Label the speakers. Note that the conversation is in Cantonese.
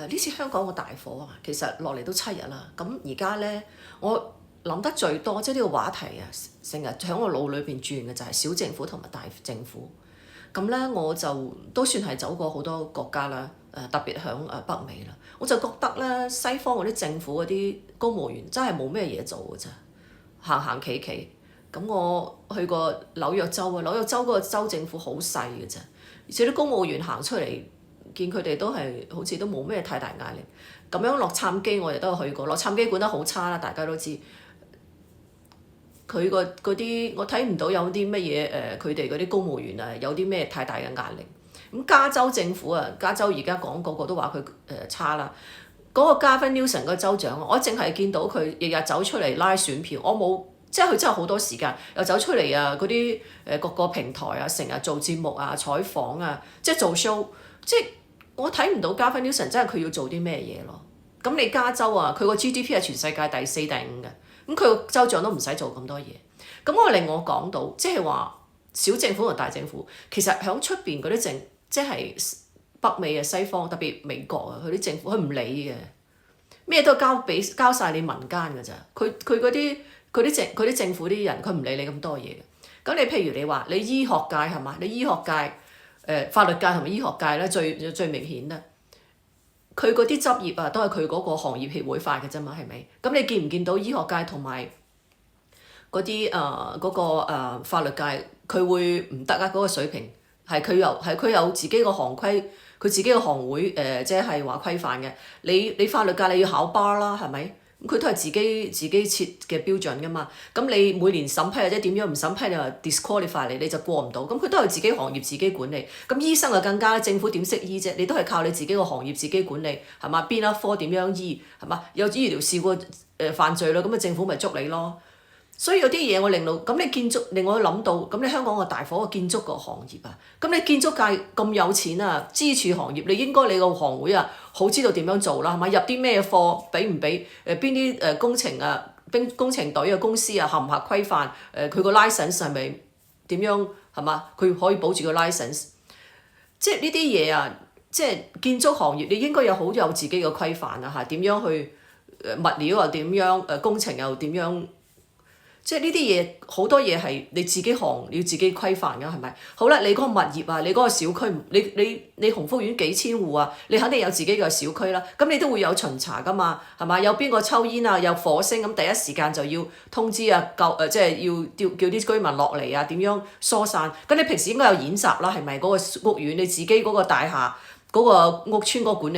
Speaker 1: 呢次香港個大火啊，其實落嚟都7日啦。咁而家咧，我諗得最多即係呢個話題啊，成日喺我腦裏邊轉嘅就係小政府同埋大政府。咁咧我就都算係走過好多國家啦，特別響北美啦，我就覺得咧西方嗰啲政府嗰啲公務員真係冇咩嘢做嘅啫，行行企企。咁我去過紐約州啊，紐約州嗰個州政府好細嘅啫，而且啲公務員行出嚟，見佢哋都係好似都冇咩太大壓力。咁樣洛杉磯我哋都有去過，洛杉磯管得好差啦，大家都知。佢嗰啲我睇唔到有啲乜嘢佢哋嗰啲公務員啊有啲咩太大嘅壓力。咁加州政府啊，加州而家講個個都話佢差啦。嗰個 Gavin Newsom 個州長，我淨係見到佢日日走出嚟拉選票，我冇即係佢真係好多時間又走出嚟啊！嗰啲各個平台啊，成日做節目啊、採訪啊，即係做 show， 即係我睇唔到 Gavin Newsom 真係佢要做啲咩嘢咯。咁你加州啊，佢個 GDP 係全世界第4、第5嘅。咁佢個州長都唔使做咁多嘢，咁我令我講到，即係話小政府同大政府，其實喺出邊嗰啲即係北美嘅西方，特別美國啊，佢啲政府佢唔理嘅，咩都交晒你民間㗎咋，佢啲政府啲人，佢唔理你咁多嘢嘅。咁你譬如你話你醫學界係嘛？你醫學界法律界同埋醫學界咧最明顯啦。佢嗰啲執業啊，都係佢嗰個行業協會發嘅啫嘛，係咪？咁你見唔見到醫學界同埋嗰啲嗰個法律界，佢會唔得啊？嗰個水平係佢有自己個行規，佢自己個行會即係話規範嘅。你法律界你要考 bar 啦，係咪？佢都係自己設嘅標準噶嘛。咁你每年審批或者點樣唔審批，你話 disqualify 你就過唔到。咁佢都係自己行業自己管理。咁醫生就更加，政府點識醫啫？你都係靠你自己個行業自己管理，係嘛？邊一科點樣醫，係嘛？有醫療事故犯罪啦，咁政府咪捉你咯。所以有啲嘢我令到咁你建築令我諗到，咁你香港個大火個建築個行業啊，咁你建築界咁有錢啊，支柱行業，你應該你個行會啊好知道點樣做啦，係咪？入啲咩貨，俾唔俾邊啲工程啊，工程隊啊公司啊合唔合規範？佢個 license 係咪點樣係嘛？佢可以保住個 license， 即係呢啲嘢啊，即係建築行業你應該有自己嘅規範啊嚇，點樣去物料又點樣工程又點樣？即係呢啲嘢好多嘢係你自己行你要自己規範㗎，係咪？好啦，你嗰個物業啊，你嗰個小區，你鴻福苑幾千戶啊，你肯定有自己嘅小區啦。咁你都會有巡查㗎嘛，係嘛？有邊個抽煙啊，有火星咁，第一時間就要通知啊，即係要叫啲居民落嚟啊，點樣疏散？咁你平時應該有演習啦，係咪？嗰個屋苑你自己嗰個大廈嗰個屋邨嗰個管理。